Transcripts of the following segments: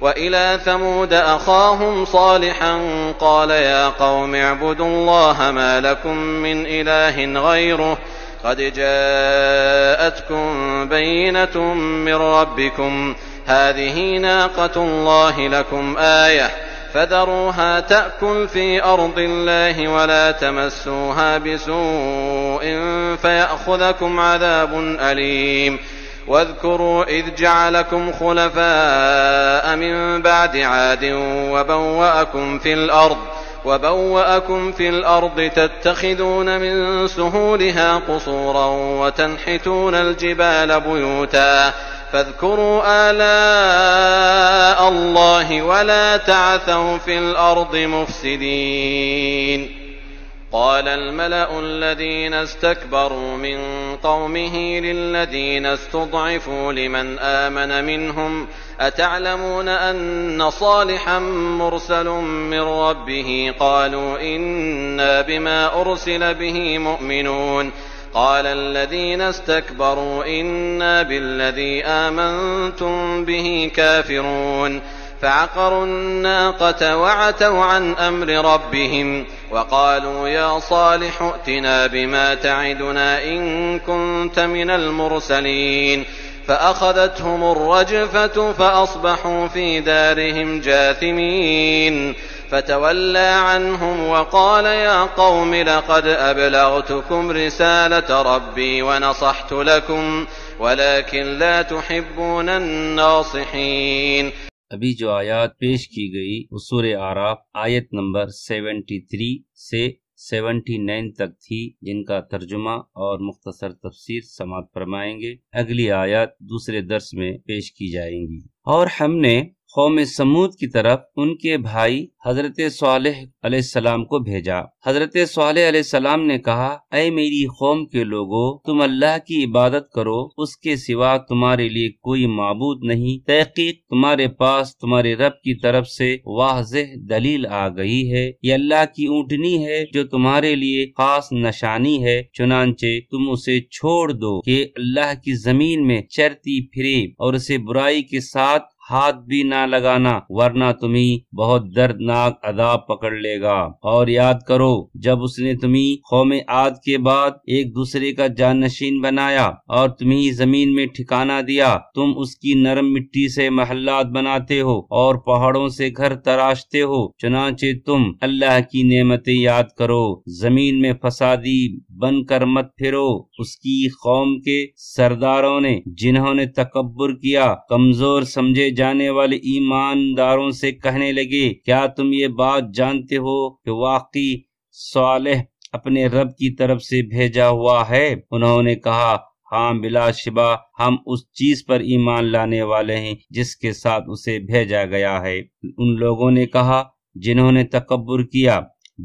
وإلى ثمود أخاهم صالحا قال يا قوم اعبدوا الله ما لكم من إله غيره قد جاءتكم بينة من ربكم هذه ناقة الله لكم آية فذروها تأكل في أرض الله ولا تمسوها بسوء فيأخذكم عذاب أليم واذكروا إذ جعلكم خلفاء من بعد عاد وبوأكم في الأرض تتخذون من سهولها قصورا وتنحتون الجبال بيوتا فاذكروا آلاء الله ولا تعثوا في الأرض مفسدين قال الملأ الذين استكبروا من قومه للذين استضعفوا لمن آمن منهم أتعلمون أن صالحا مرسل من ربه قالوا إنا بما أرسل به مؤمنون قال الذين استكبروا إنا بالذي آمنتم به كافرون فعقروا الناقة وعتوا عن أمر ربهم وقالوا يا صالح ائتنا بما تعدنا إن كنت من المرسلين فأخذتهم الرجفة فأصبحوا في دارهم جاثمين فتولى عنهم وقال يا قوم لقد أبلغتكم رسالة ربي ونصحت لكم ولكن لا تحبون الناصحين۔ ابھی جو آیات پیش کی گئی وہ سورہ اعراف آیت نمبر 73 سے 79 تک تھی، جن کا ترجمہ اور مختصر تفسیر سماعت فرمائیں گے۔ اگلی آیات دوسرے درس میں پیش کی جائیں گی۔ اور ہم نے قوم سمود کی طرف ان کے بھائی حضرت صالح علیہ السلام کو بھیجا۔ حضرت صالح علیہ السلام نے کہا، اے میری قوم کے لوگو، تم اللہ کی عبادت کرو، اس کے سوا تمہارے لیے کوئی معبود نہیں۔ تحقیق تمہارے پاس تمہارے رب کی طرف سے واضح دلیل آ گئی ہے۔ یہ اللہ کی اونٹنی ہے جو تمہارے لیے خاص نشانی ہے، چنانچہ تم اسے چھوڑ دو کہ اللہ کی زمین میں چرتی پھرے، اور اسے برائی کے ساتھ ہاتھ بھی نہ لگانا، ورنہ تمہیں بہت دردناک عذاب پکڑ لے گا۔ اور یاد کرو جب اس نے تمہیں قوم عاد کے بعد ایک دوسرے کا جانشین بنایا اور تمہیں زمین میں ٹھکانہ دیا، تم اس کی نرم مٹی سے محلات بناتے ہو اور پہاڑوں سے گھر تراشتے ہو، چنانچہ تم اللہ کی نعمتیں یاد کرو، زمین میں فسادی بن کر مت پھرو۔ اس کی قوم کے سرداروں نے جنہوں نے تکبر کیا کمزور سمجھے جانے والے ایمانداروں سے کہنے لگے، کیا تم یہ بات جانتے ہو کہ واقعی صالح اپنے رب کی طرف سے بھیجا ہوا ہے؟ انہوں نے کہا، ہاں بلا شبہ ہم اس چیز پر ایمان لانے والے ہیں جس کے ساتھ اسے بھیجا گیا ہے۔ ان لوگوں نے کہا جنہوں نے تکبر کیا،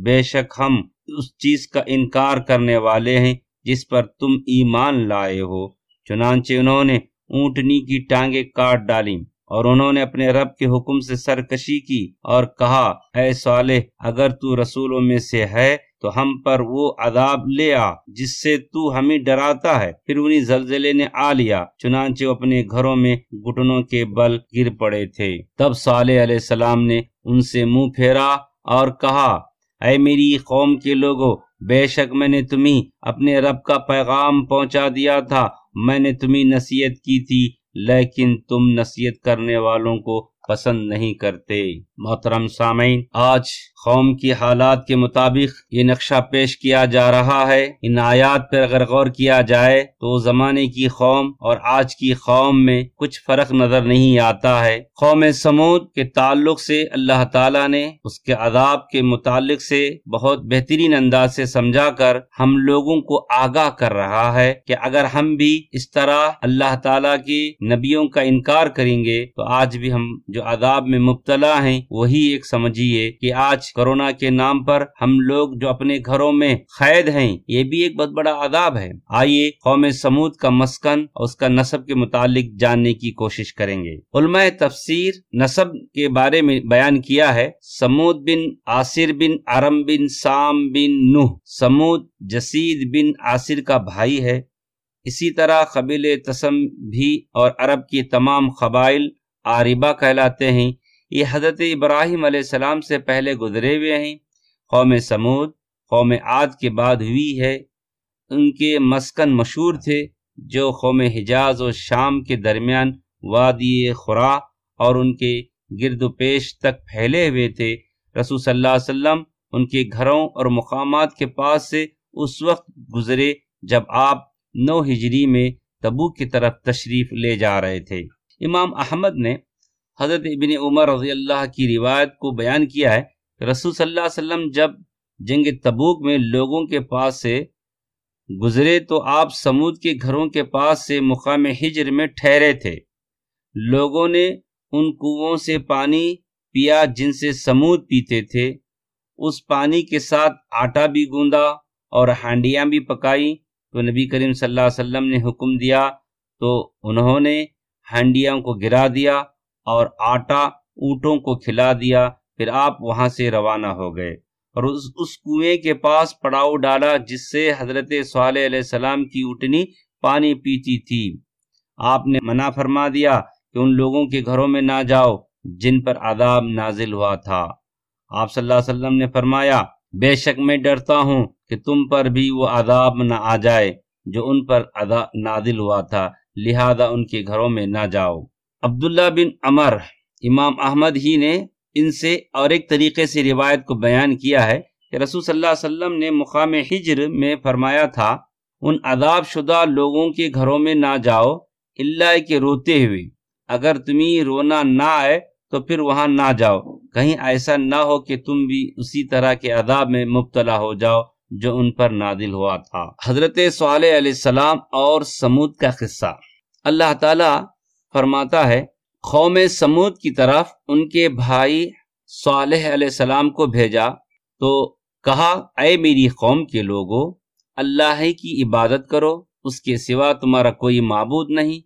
بے شک ہم اس چیز کا انکار کرنے والے ہیں جس پر تم ایمان لائے ہو۔ چنانچہ انہوں نے اونٹنی کی ٹانگیں کاٹ ڈالیں اور انہوں نے اپنے رب کے حکم سے سرکشی کی اور کہا، اے صالح، اگر تو رسولوں میں سے ہے تو ہم پر وہ عذاب لے آ جس سے تو ہمیں ڈراتا ہے۔ پھر انہیں زلزلے نے آ لیا، چنانچہ وہ اپنے گھروں میں گھٹنوں کے بل گر پڑے تھے۔ تب صالح علیہ السلام نے ان سے منہ پھیرا اور کہا، اے میری قوم کے لوگو، بے شک میں نے تمہیں اپنے رب کا پیغام پہنچا دیا تھا، میں نے تمہیں نصیحت کی تھی، لیکن تم نصیحت کرنے والوں کو پسند نہیں کرتے۔ محترم سامعین، آج قوم کی حالات کے مطابق یہ نقشہ پیش کیا جا رہا ہے۔ ان آیات پر اگر غور کیا جائے تو زمانے کی قوم اور آج کی قوم میں کچھ فرق نظر نہیں آتا ہے۔ قوم سمود کے تعلق سے اللہ تعالیٰ نے اس کے عذاب کے متعلق سے بہت بہترین انداز سے سمجھا کر ہم لوگوں کو آگاہ کر رہا ہے کہ اگر ہم بھی اس طرح اللہ تعالیٰ کے نبیوں کا انکار کریں گے تو آج بھی ہم جو عذاب میں مبتلا ہیں وہی ایک سمجھیے کہ آج کرونا کے نام پر ہم لوگ جو اپنے گھروں میں قید ہیں، یہ بھی ایک بہت بڑا عذاب ہے۔ آئیے قوم سمود کا مسکن اور اس کا نسب کے متعلق جاننے کی کوشش کریں گے۔ علماء تفسیر نسب کے بارے میں بیان کیا ہے، سمود بن عاصر بن ارم بن سام بن نوح۔ سمود جسید بن عاصر کا بھائی ہے۔ اسی طرح قبیلے تسم بھی اور عرب کی تمام قبائل عاربہ کہلاتے ہیں۔ یہ حضرت ابراہیم علیہ السلام سے پہلے گزرے ہوئے ہیں۔ قوم سمود قوم عاد کے بعد ہوئی ہے۔ ان کے مسکن مشہور تھے جو قوم حجاز اور شام کے درمیان وادی خرا اور ان کے گرد و پیش تک پھیلے ہوئے تھے۔ رسول صلی اللہ علیہ وسلم ان کے گھروں اور مقامات کے پاس سے اس وقت گزرے جب آپ 9 ہجری میں تبوک کی طرف تشریف لے جا رہے تھے۔ امام احمد نے حضرت ابن عمر رضی اللہ کی روایت کو بیان کیا ہے کہ رسول صلی اللہ علیہ وسلم جب جنگ تبوک میں لوگوں کے پاس سے گزرے تو آپ سمود کے گھروں کے پاس سے مقام ہجر میں ٹھہرے تھے۔ لوگوں نے ان کنووں سے پانی پیا جن سے سمود پیتے تھے۔ اس پانی کے ساتھ آٹا بھی گوندا اور ہانڈیاں بھی پکائی تو نبی کریم صلی اللہ علیہ وسلم نے حکم دیا تو انہوں نے ہانڈیاں کو گرا دیا اور آٹا اونٹوں کو کھلا دیا۔ پھر آپ وہاں سے روانہ ہو گئے اور اس کنویں کے پاس پڑاؤ ڈالا جس سے حضرت صالح علیہ السلام کی اونٹنی پانی پیتی تھی۔ آپ نے منع فرما دیا کہ ان لوگوں کے گھروں میں نہ جاؤ جن پر عذاب نازل ہوا تھا۔ آپ صلی اللہ علیہ وسلم نے فرمایا بے شک میں ڈرتا ہوں کہ تم پر بھی وہ عذاب نہ آ جائے جو ان پر نازل ہوا تھا، لہذا ان کے گھروں میں نہ جاؤ۔ عبداللہ بن عمر امام احمد ہی نے ان سے اور ایک طریقے سے روایت کو بیان کیا ہے کہ رسول صلی اللہ علیہ وسلم نے مقام ہجر میں فرمایا تھا ان عذاب شدہ لوگوں کے گھروں میں نہ جاؤ الا کہ روتے ہوئے، اگر تمہیں رونا نہ آئے تو پھر وہاں نہ جاؤ، کہیں ایسا نہ ہو کہ تم بھی اسی طرح کے عذاب میں مبتلا ہو جاؤ جو ان پر نازل ہوا تھا۔ حضرت صالح علیہ السلام اور سمود کا قصہ۔ اللہ تعالی فرماتا ہے قوم سمود کی طرف ان کے بھائی صالح علیہ السلام کو بھیجا تو کہا اے میری قوم کے لوگو، اللہ کی عبادت کرو، اس کے سوا تمہارا کوئی معبود نہیں۔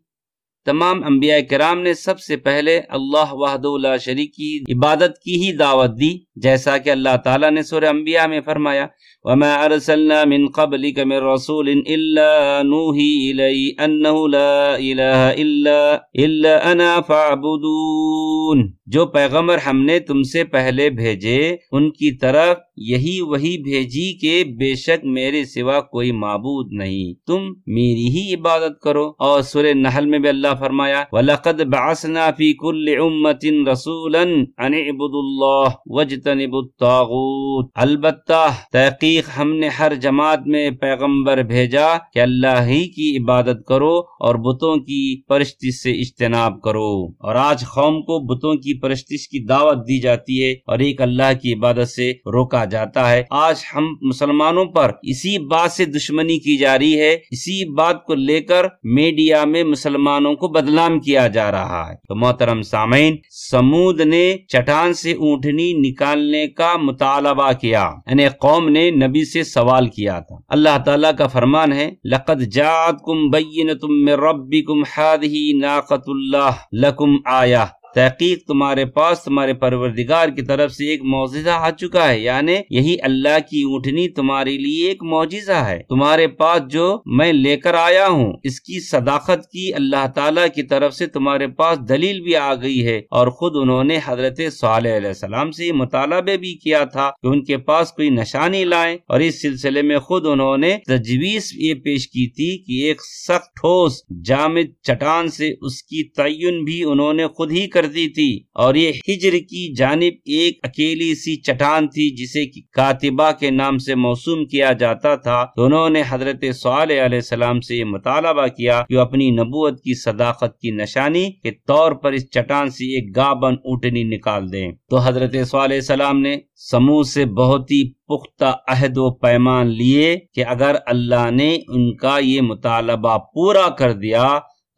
تمام انبیاء کرام نے سب سے پہلے اللہ وحدہ لا شریک کی عبادت کی ہی دعوت دی، جیسا کہ اللہ تعالیٰ نے سورہ انبیاء میں فرمایا وَمَا أَرْسَلْنَا مِن قَبْلِكَ مِن رَّسُولٍ إِلَّا نُوحِي إِلَيْهِ أَنَّهُ لَا إِلَٰهَ إِلَّا أَنَا فَاعْبُدُونِ۔ جو پیغمبر ہم نے تم سے پہلے بھیجے ان کی طرف یہی وہی بھیجی کہ بے شک میرے سوا کوئی معبود نہیں، تم میری ہی عبادت کرو۔ اور سورہ نحل میں بھی اللہ فرمایا وَلَقَدْ بَعَثْنَا فِي كُلِّ أُمَّةٍ رَسُولًا أَنِ اعْبُدُوا اللَّهَ وَاجْتَنِبُوا الطَّاغُوتَ، البتہ تحقیق ہم نے ہر جماعت میں پیغمبر بھیجا کہ اللہ ہی کی عبادت کرو اور بتوں کی پرستش سے اجتناب کرو۔ اور آج قوم کو بتوں کی پرستش کی دعوت دی جاتی ہے اور ایک اللہ کی عبادت سے روکا جاتا ہے۔ آج ہم مسلمانوں پر اسی بات سے دشمنی کی جا رہی ہے، اسی بات کو لے کر میڈیا میں مسلمانوں کو بدنام کیا جا رہا ہے۔ تو محترم سامعین، سمود نے چٹان سے اونٹنی نکالنے کا مطالبہ کیا، یعنی قوم نے نبی سے سوال کیا تھا۔ اللہ تعالیٰ کا فرمان ہے لَقَدْ جَاءَتْكُمْ بَيِّنَةٌ مِّن رَّبِّكُمْ هَٰذِهِ نَاقَةُ اللَّهِ لَكُمْ آیَةٌ، تحقیق تمہارے پاس تمہارے پروردگار کی طرف سے ایک معجزہ آ چکا ہے، یعنی یہی اللہ کی اونٹنی تمہارے لیے ایک معجزہ ہے۔ تمہارے پاس جو میں لے کر آیا ہوں اس کی صداقت کی اللہ تعالیٰ کی طرف سے تمہارے پاس دلیل بھی آ گئی ہے۔ اور خود انہوں نے حضرت صالح علیہ السلام سے مطالبہ بھی کیا تھا کہ ان کے پاس کوئی نشانی لائیں، اور اس سلسلے میں خود انہوں نے تجویز یہ پیش کی تھی کہ ایک سخت ٹھوس جامد چٹان سے اس کی تعین بھی انہوں نے خود ہی کر دی تھی، اور یہ ہجر کی جانب ایک اکیلی سی چٹان تھی جسے کاتبہ کے نام سے موسوم کیا جاتا تھا۔ تو انہوں نے حضرت صالح علیہ السلام سے یہ مطالبہ کیا کہ وہ اپنی نبوت کی صداقت کی نشانی کے طور پر اس چٹان سے ایک گابن اونٹنی نکال دیں۔ تو حضرت صالح علیہ السلام نے سمود سے بہت ہی پختہ عہد و پیمان لیے کہ اگر اللہ نے ان کا یہ مطالبہ پورا کر دیا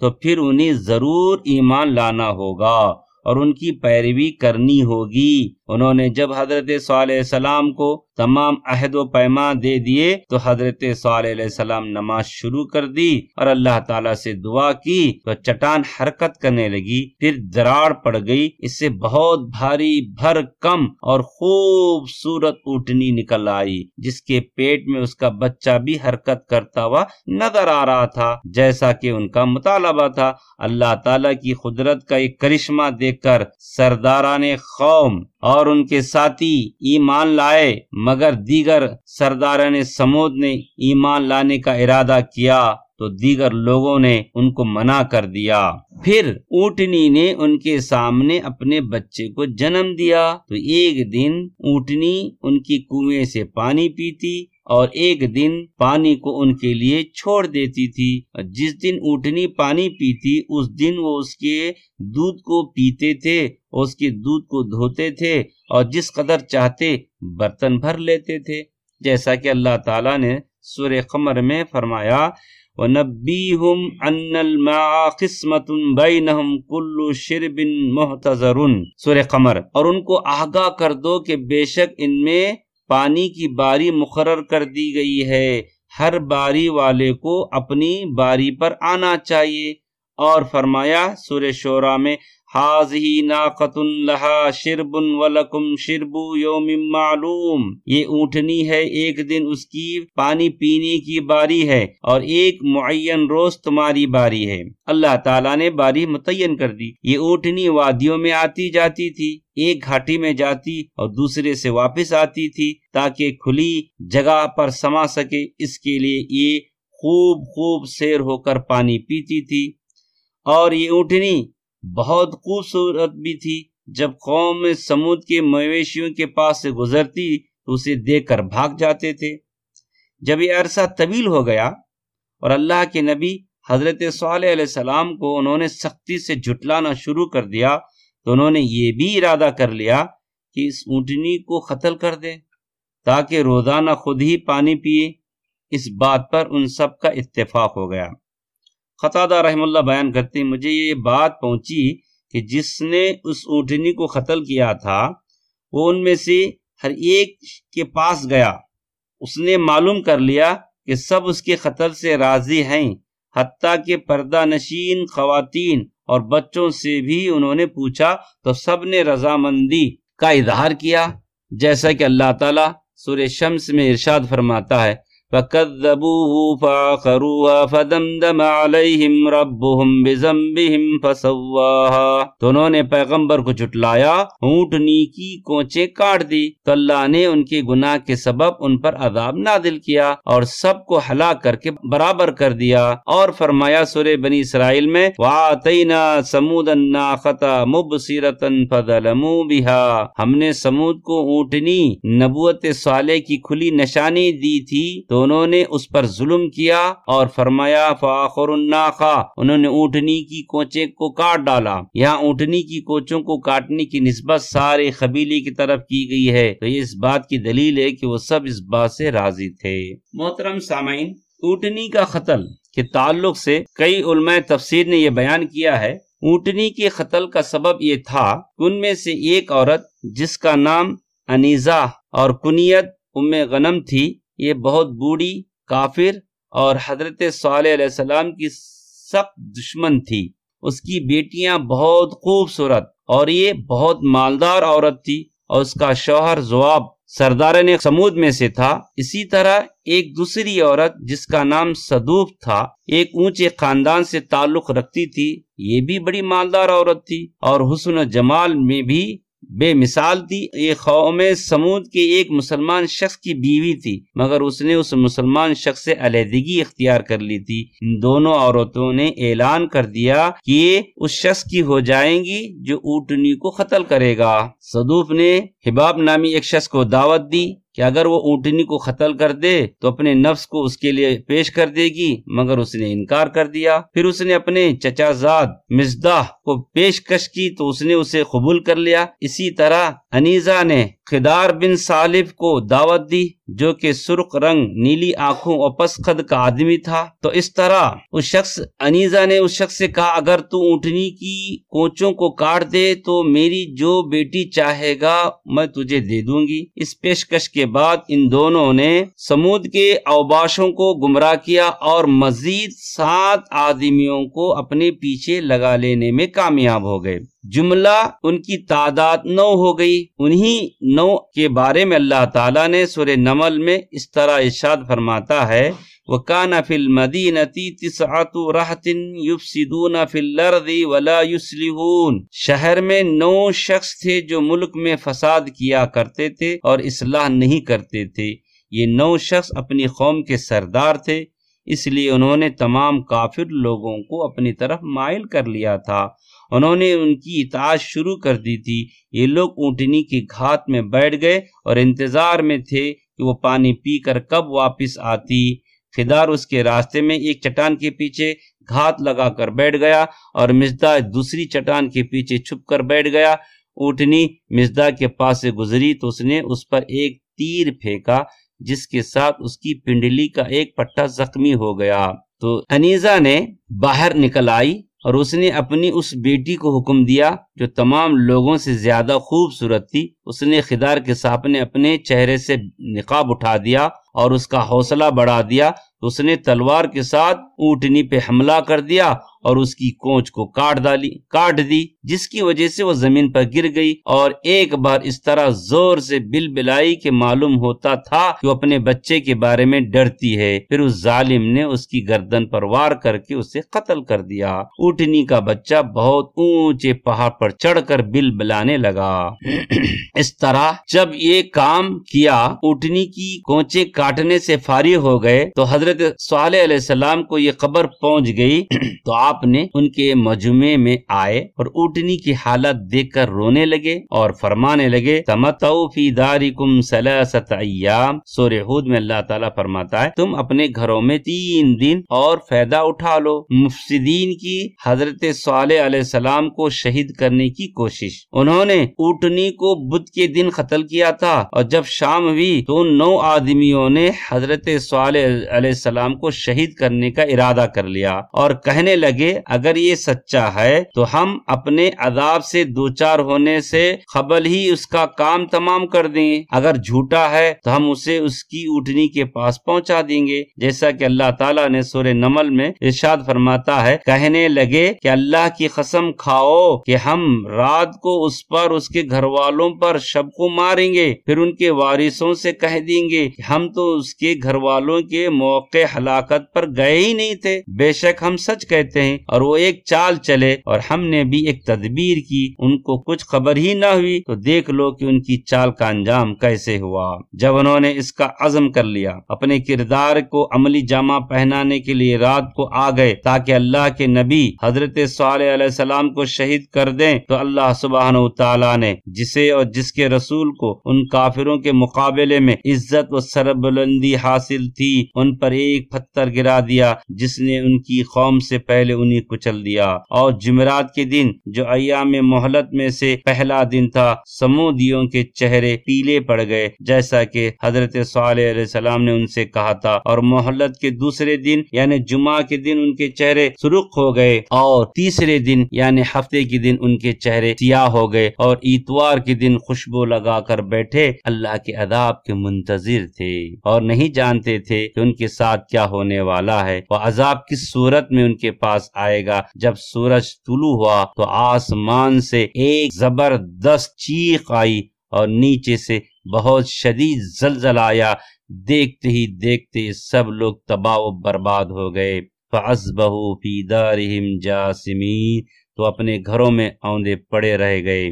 تو پھر انہیں ضرور ایمان لانا ہوگا اور ان کی پیروی کرنی ہوگی۔ انہوں نے جب حضرت صالح علیہ السلام کو تمام عہد و پیما دے دیے تو حضرت صالح علیہ السلام نماز شروع کر دی اور اللہ تعالیٰ سے دعا کی تو چٹان حرکت کرنے لگی، پھر دراڑ پڑ گئی، اس سے بہت بھاری بھرکم اور خوبصورت اونٹنی نکل آئی جس کے پیٹ میں اس کا بچہ بھی حرکت کرتا ہوا نظر آ رہا تھا جیسا کہ ان کا مطالبہ تھا۔ اللہ تعالیٰ کی قدرت کا ایک کرشمہ دیکھ کر سرداران قوم اور ان کے ساتھی ایمان لائے، مگر دیگر سرداران سمود نے ایمان لانے کا ارادہ کیا تو دیگر لوگوں نے ان کو منع کر دیا۔ پھر اونٹنی نے ان کے سامنے اپنے بچے کو جنم دیا تو ایک دن اونٹنی ان کی کنویں سے پانی پیتی اور ایک دن پانی کو ان کے لیے چھوڑ دیتی تھی۔ جس دن اونٹنی پانی پیتی اس دن وہ اس کے دودھ کو پیتے تھے، اس کے دودھ کو دھوتے تھے اور جس قدر چاہتے برتن بھر لیتے تھے، جیسا کہ اللہ تعالیٰ نے سورہ قمر میں فرمایا وَنَبِّئْهُمْ أَنَّ الْمَاءَ قِسْمَةٌ بَيْنَهُمْ كُلُّ شِرْبٍ مُحْتَضَرٌ سورہ قمر، اور ان کو آگاہ کر دو کہ بے شک ان میں پانی کی باری مقرر کر دی گئی ہے، ہر باری والے کو اپنی باری پر آنا چاہیے۔ اور فرمایا سورہ شعراء میں ہَٰذِهِ نَاقَةٌ لَهَا شِرْبٌ وَلَكُمْ شِرْبُ يَوْمٍ مَّعْلُومٍ، یہ اونٹنی ہے، ایک دن اس کی پانی پینے کی باری ہے اور ایک معین روز تمہاری باری ہے۔ اللہ تعالیٰ نے باری متعین کر دی۔ یہ اونٹنی وادیوں میں آتی جاتی تھی، ایک گھاٹی میں جاتی اور دوسرے سے واپس آتی تھی تاکہ کھلی جگہ پر سما سکے، اس کے لیے یہ خوب سیر ہو کر پانی پیتی تھی۔ اور یہ اونٹنی بہت خوبصورت بھی تھی، جب قوم سمود کے مویشیوں کے پاس سے گزرتی تو اسے دیکھ کر بھاگ جاتے تھے۔ جب یہ عرصہ طویل ہو گیا اور اللہ کے نبی حضرت صالح علیہ السلام کو انہوں نے سختی سے جھٹلانا شروع کر دیا تو انہوں نے یہ بھی ارادہ کر لیا کہ اس اونٹنی کو قتل کر دیں تاکہ روزانہ خود ہی پانی پیے۔ اس بات پر ان سب کا اتفاق ہو گیا۔ قتادہ رحم اللہ بیان کرتے ہیں مجھے یہ بات پہنچی کہ جس نے اس اونٹنی کو قتل کیا تھا وہ ان میں سے ہر ایک کے پاس گیا، اس نے معلوم کر لیا کہ سب اس کے قتل سے راضی ہیں، حتیٰ کہ پردہ نشین خواتین اور بچوں سے بھی انہوں نے پوچھا تو سب نے رضامندی کا اظہار کیا، جیسا کہ اللہ تعالیٰ سورہ شمس میں ارشاد فرماتا ہے فَكَذَّبُوهُ فَعَقَرُوهَا فَدَمْدَمَ عَلَيْهِمْ رَبُّهُمْ بِذَنبِهِمْ فَسَوَّاهَا، تو انہوں نے پیغمبر کو جھٹلایا، اونٹنی کی کونچیں کاٹ دی تو اللہ نے ان کے گناہ کے سبب ان پر عذاب نازل کیا اور سب کو ہلاک کر کے برابر کر دیا۔ اور فرمایا سورہ بنی اسرائیل میں وَآتَيْنَا ثَمُودَ النَّاقَةَ مُبْصِرَةً فَظَلَمُوا بِهَا، ہم نے سمود کو اونٹنی نبوت صالح کی کھلی نشانی دی تھی تو انہوں نے اس پر ظلم کیا، اور فرمایا فَآخَرُ النَّاقَةَ، انہوں نے اونٹنی کی کونچیں کو کاٹ ڈالا۔ یہاں اونٹنی کی کونچوں کو کاٹنے کی نسبت سارے قبیلے کی طرف کی گئی ہے تو یہ اس بات کی دلیل ہے کہ وہ سب اس بات سے راضی تھے۔ محترم سامعین، اونٹنی کا قتل کے تعلق سے کئی علماء تفسیر نے یہ بیان کیا ہے۔ اونٹنی کے قتل کا سبب یہ تھا کہ ان میں سے ایک عورت جس کا نام انیزہ اور کنیت غنم تھی، یہ بہت بوڑھی، کافر اور حضرت صالح علیہ السلام کی سخت دشمن تھی۔ اس کی بیٹیاں بہت خوبصورت اور یہ بہت مالدار عورت تھی، اور اس کا شوہر زواب سرداران سمود میں سے تھا۔ اسی طرح ایک دوسری عورت جس کا نام صدوف تھا، ایک اونچے خاندان سے تعلق رکھتی تھی، یہ بھی بڑی مالدار عورت تھی اور حسن و جمال میں بھی بے مثال تھی۔ یہ قوم سمود کے ایک مسلمان شخص کی بیوی تھی، مگر اس نے اس مسلمان شخص سے علیحدگی اختیار کر لی تھی۔ ان دونوں عورتوں نے اعلان کر دیا کہ یہ اس شخص کی ہو جائیں گی جو اونٹنی کو قتل کرے گا۔ صدوف نے حباب نامی ایک شخص کو دعوت دی کہ اگر وہ اونٹنی کو قتل کر دے تو اپنے نفس کو اس کے لیے پیش کر دے گی، مگر اس نے انکار کر دیا۔ پھر اس نے اپنے چچا زاد مزداح کو پیشکش کی تو اس نے اسے قبول کر لیا۔ اسی طرح انیزہ نے خدار بن سالف کو دعوت دی جو کہ سرخ رنگ، نیلی آنکھوں اور پس قد کا آدمی تھا۔ تو اس طرح انیزہ نے اس شخص سے کہا اگر تو اونٹنی کی کونچوں کو کاٹ دے تو میری جو بیٹی چاہے گا میں تجھے دے دوں گی۔ اس پیشکش کے بعد ان دونوں نے سمود کے اوباشوں کو گمراہ کیا اور مزید 7 آدمیوں کو اپنے پیچھے لگا لینے میں کامیاب ہو گئے۔ جملہ ان کی تعداد 9 ہو گئی۔ انہی 9 کے بارے میں اللہ تعالیٰ نے سورہ نمل میں اس طرح ارشاد فرماتا ہے وَكَانَ فِي الْمَدِينَةِ 9 رَهْطٍ يُفْسِدُونَ فِي الْأَرْضِ وَلَا يُصْلِحُونَ۔ شہر میں 9 شخص تھے جو ملک میں فساد کیا کرتے تھے اور اصلاح نہیں کرتے تھے۔ یہ 9 شخص اپنی قوم کے سردار تھے، اس لیے انہوں نے تمام کافر لوگوں کو اپنی طرف مائل کر لیا تھا۔ انہوں نے ان کی اطاعت شروع کر دی تھی۔ یہ لوگ اونٹنی کی گھات میں بیٹھ گئے اور انتظار میں تھے کہ وہ پانی پی کر کب واپس آتی۔ خدار اس کے راستے میں ایک چٹان کے پیچھے گھات لگا کر بیٹھ گیا اور مزدہ دوسری چٹان کے پیچھے چھپ کر بیٹھ گیا۔ اونٹنی مزدہ کے پاس سے گزری تو اس نے اس پر ایک تیر پھینکا جس کے ساتھ اس کی پنڈلی کا ایک پٹا زخمی ہو گیا۔ تو انیزہ نے باہر نکل آئی اور اس نے اپنی اس بیٹی کو حکم دیا جو تمام لوگوں سے زیادہ خوبصورت تھی۔ اس نے خدار کے سامنے اپنے چہرے سے نقاب اٹھا دیا اور اس کا حوصلہ بڑھا دیا تو اس نے تلوار کے ساتھ اونٹنی پہ حملہ کر دیا اور اس کی کونچ کو کاٹ دی جس کی وجہ سے وہ زمین پر گر گئی اور ایک بار اس طرح زور سے بلبلائی کہ معلوم ہوتا تھا کہ وہ اپنے بچے کے بارے میں ڈرتی ہے۔ پھر اس ظالم نے اس کی گردن پر وار کر کے اسے قتل کر دیا۔ اونٹنی کا بچہ بہت اونچے پہاڑ پر چڑھ کر بلبلانے لگا۔ اس طرح جب یہ کام کیا اونٹنی کی کونچیں کاٹنے سے فارغ ہو گئے تو حضرت صالح علیہ السلام کو یہ خبر پہنچ گئی تو آپ نے ان کے مجمع میں آئے اور اونٹنی کی حالت دیکھ کر رونے لگے اور فرمانے لگے تمتعوا فی دارکم 3 ایام۔ سورہ ہود میں اللہ تعالیٰ فرماتا ہے تم اپنے گھروں میں 3 دن اور فائدہ اٹھا لو۔ مفسدین کی حضرت صالح علیہ السلام کو شہید کرنے کی کوشش۔ انہوں نے اونٹنی کو بدھ کے دن قتل کیا تھا اور جب شام ہوئی تو 9 آدمیوں نے حضرت صالح علیہ السلام کو شہید کرنے کا ارادہ کر لیا اور کہنے لگے اگر یہ سچا ہے تو ہم اپنے عذاب سے دوچار ہونے سے قبل ہی اس کا کام تمام کر دیں گے، اگر جھوٹا ہے تو ہم اسے اس کی اونٹنی کے پاس پہنچا دیں گے۔ جیسا کہ اللہ تعالیٰ نے سورہ نمل میں ارشاد فرماتا ہے کہنے لگے کہ اللہ کی قسم کھاؤ کہ ہم رات کو اس پر اس کے گھر والوں پر شب کو ماریں گے، پھر ان کے وارثوں سے کہہ دیں گے کہ ہم تو اس کے گھر والوں کے موقع ہلاکت پر گئے ہی نہیں تھے، بے شک ہم سچ کہتے ہیں۔ اور وہ ایک چال چلے اور ہم نے بھی ایک تدبیر کی، ان کو کچھ خبر ہی نہ ہوئی، تو دیکھ لو کہ ان کی چال کا انجام کیسے ہوا۔ جب انہوں نے اس کا عزم کر لیا اپنے کردار کو عملی جامہ پہنانے کے لیے رات کو آ گئے تاکہ اللہ کے نبی حضرت صالح علیہ السلام کو شہید کر دیں، تو اللہ سبحانہ وتعالی نے جسے اور جس کے رسول کو ان کافروں کے مقابلے میں عزت و سربلندی حاصل تھی ان پر ایک پتھر گرا دیا جس نے ان کی قوم سے پہلے انہیں کچل دیا۔ اور جمعرات کے دن جو ایام مہلت میں سے پہلا دن تھا سمودیوں کے چہرے پیلے پڑ گئے جیسا کہ حضرت صالح علیہ السلام نے ان سے کہا تھا، اور مہلت کے دوسرے دن یعنی جمعہ کے دن ان کے چہرے سرخ ہو گئے، اور تیسرے دن یعنی ہفتے کے دن ان کے چہرے سیاہ ہو گئے، اور اتوار کے دن خوشبو لگا کر بیٹھے اللہ کے عذاب کے منتظر تھے اور نہیں جانتے تھے کہ ان کے ساتھ کیا ہونے والا ہے۔ وہ عذاب کس صورت میں ان کے پاس آئے گا؟ جب سورج طلوع ہوا تو آسمان سے ایک زبردست چیخ آئی اور نیچے سے بہت شدید زلزلہ آیا، دیکھتے ہی دیکھتے سب لوگ تباہ و برباد ہو گئے۔ فَأَصْبَحُوا فِي دَارِهِمْ جَاثِمِينَ، تو اپنے گھروں میں اوندے پڑے رہ گئے،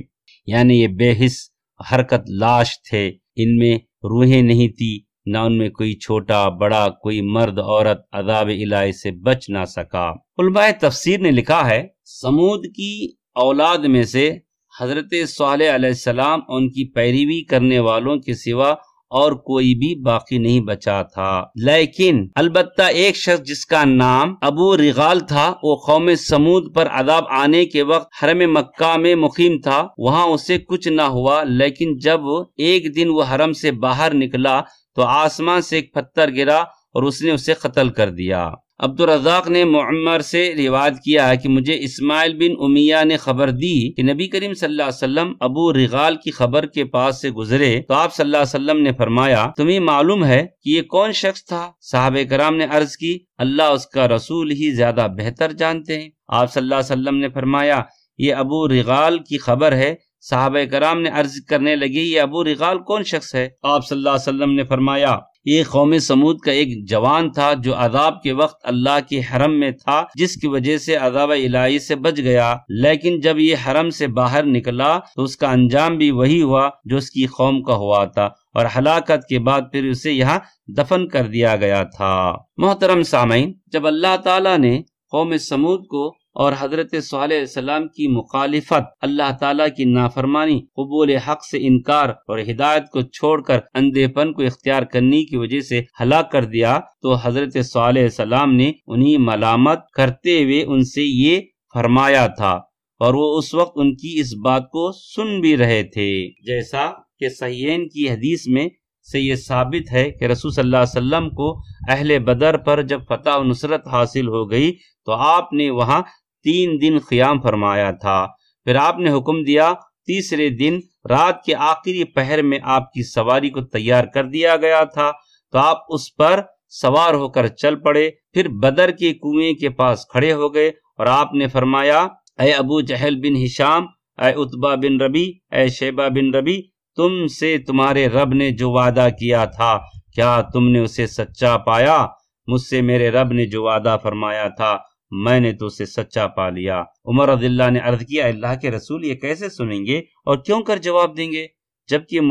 یعنی یہ بے حس حرکت لاش تھے، ان میں روحیں نہیں تھی، نہ ان میں کوئی چھوٹا بڑا، کوئی مرد عورت عذاب الہی سے بچ نہ سکا۔ علماء تفسیر نے لکھا ہے سمود کی اولاد میں سے حضرت صالح علیہ السلام ان کی پیروی کرنے والوں کے سوا اور کوئی بھی باقی نہیں بچا تھا، لیکن البتہ ایک شخص جس کا نام ابو رغال تھا وہ قوم سمود پر عذاب آنے کے وقت حرم مکہ میں مقیم تھا، وہاں اسے کچھ نہ ہوا، لیکن جب ایک دن وہ حرم سے باہر نکلا تو آسمان سے ایک پتھر گرا اور اس نے اسے قتل کر دیا۔ عبدالرزاق نے معمر سے روایت کیا ہے کہ مجھے اسماعیل بن امیہ نے خبر دی کہ نبی کریم صلی اللہ علیہ وسلم ابو رغال کی خبر کے پاس سے گزرے تو آپ صلی اللہ علیہ وسلم نے فرمایا تمہیں معلوم ہے کہ یہ کون شخص تھا؟ صحابہ کرام نے عرض کی اللہ اس کا رسول ہی زیادہ بہتر جانتے ہیں۔ آپ صلی اللہ علیہ وسلم نے فرمایا یہ ابو رغال کی خبر ہے۔ صحابہ کرام نے عرض کرنے لگے یہ ابو رغال کون شخص ہے؟ آپ صلی اللہ علیہ وسلم نے فرمایا یہ قوم سمود کا ایک جوان تھا جو عذاب کے وقت اللہ کے حرم میں تھا، جس کی وجہ سے عذاب الہی سے بچ گیا، لیکن جب یہ حرم سے باہر نکلا تو اس کا انجام بھی وہی ہوا جو اس کی قوم کا ہوا تھا، اور ہلاکت کے بعد پھر اسے یہاں دفن کر دیا گیا تھا۔ محترم سامعین، جب اللہ تعالیٰ نے قوم سمود کو اور حضرت صالح علیہ السلام کی مخالفت، اللہ تعالیٰ کی نافرمانی، قبول حق سے انکار اور ہدایت کو چھوڑ کر اندھے پن کو اختیار کرنے کی وجہ سے ہلاک کر دیا، تو حضرت صالح علیہ السلام نے انہیں ملامت کرتے ہوئے ان سے یہ فرمایا تھا، اور وہ اس وقت ان کی اس بات کو سن بھی رہے تھے، جیسا کہ صحیحین کی حدیث میں سے یہ ثابت ہے کہ رسول صلی اللہ علیہ وسلم کو اہل بدر پر جب فتح و نصرت حاصل ہو گئی تو آپ نے وہاں 3 دن قیام فرمایا تھا۔ پھر آپ نے حکم دیا تیسرے دن رات کے آخری پہر میں آپ کی سواری کو تیار کر دیا گیا تھا، تو آپ اس پر سوار ہو کر چل پڑے، پھر بدر کے کنویں کے پاس کھڑے ہو گئے اور آپ نے فرمایا اے ابو جہل بن ہشام، اے عتبہ بن ربی، اے شیبہ بن ربی، تم سے تمہارے رب نے جو وعدہ کیا تھا کیا تم نے اسے سچا پایا؟ مجھ سے میرے رب نے جو وعدہ فرمایا تھا میں نے تو اسے سچا پا لیا۔ عمر رضی اللہ نے عرض کیا اللہ کے رسول یہ کیسے سنیں گے اور کیوں کر جواب دیں گے جبکہ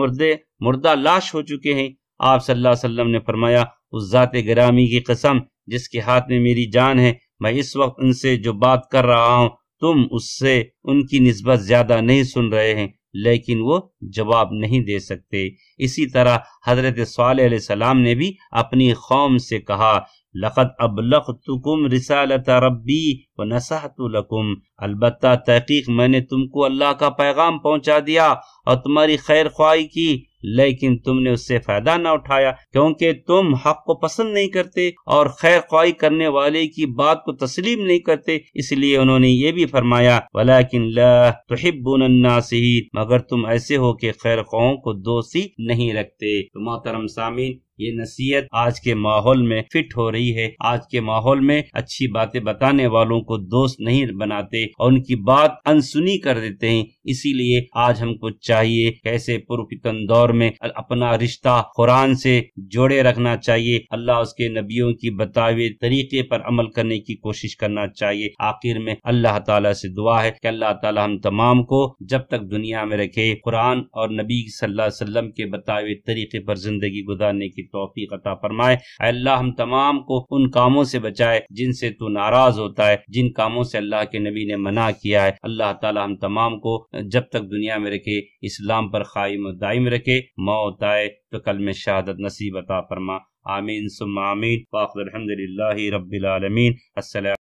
مردہ لاش ہو چکے ہیں؟ آپ صلی اللہ علیہ وسلم نے فرمایا اس ذات گرامی کی قسم جس کے ہاتھ میں میری جان ہے، میں اس وقت ان سے جو بات کر رہا ہوں تم اس سے ان کی نسبت زیادہ نہیں سن رہے ہیں، لیکن وہ جواب نہیں دے سکتے۔ اسی طرح حضرت صالح علیہ السلام نے بھی اپنی قوم سے کہا لقد ابلغتکم رسالت ربی ونصحت لکم، البتہ تحقیق میں نے تم کو اللہ کا پیغام پہنچا دیا اور تمہاری خیر خواہی کی، لیکن تم نے اس سے فائدہ نہ اٹھایا کیونکہ تم حق کو پسند نہیں کرتے اور خیر خواہی کرنے والے کی بات کو تسلیم نہیں کرتے، اس لیے انہوں نے یہ بھی فرمایا ولیکن لا تحبون الناصحین، مگر تم ایسے ہو کہ خیر خواہوں کو دوستی نہیں رکھتے۔ تو محترم سامعین، یہ نصیحت آج کے ماحول میں فٹ ہو رہی ہے۔ آج کے ماحول میں اچھی باتیں بتانے والوں کو دوست نہیں بناتے اور ان کی بات انسنی کر دیتے ہیں، اسی لیے آج ہم کو چاہیے کہ ایسے پرفتن دور میں اپنا رشتہ قرآن سے جوڑے رکھنا چاہیے، اللہ اس کے نبیوں کی بتائے ہوئے طریقے پر عمل کرنے کی کوشش کرنا چاہیے۔ آخر میں اللہ تعالیٰ سے دعا ہے کہ اللہ تعالیٰ ہم تمام کو جب تک دنیا میں رکھے قرآن اور نبی صلی اللہ علیہ وسلم کے بتائے ہوئے طریقے پر زندگی گزارنے کی توفیق عطا فرمائے۔ اے اللہ ہم تمام کو ان کاموں سے بچائے جن سے تو ناراض ہوتا ہے، جن کاموں سے اللہ کے نبی نے منع کیا ہے۔ اللہ تعالی ہم تمام کو جب تک دنیا میں رکھے اسلام پر قائم و دائم رکھے، موت آئے تو کلمہ شہادت نصیب عطا فرما۔ آمین ثم آمین۔ وآخر الحمد للہ رب العالمین۔ السلام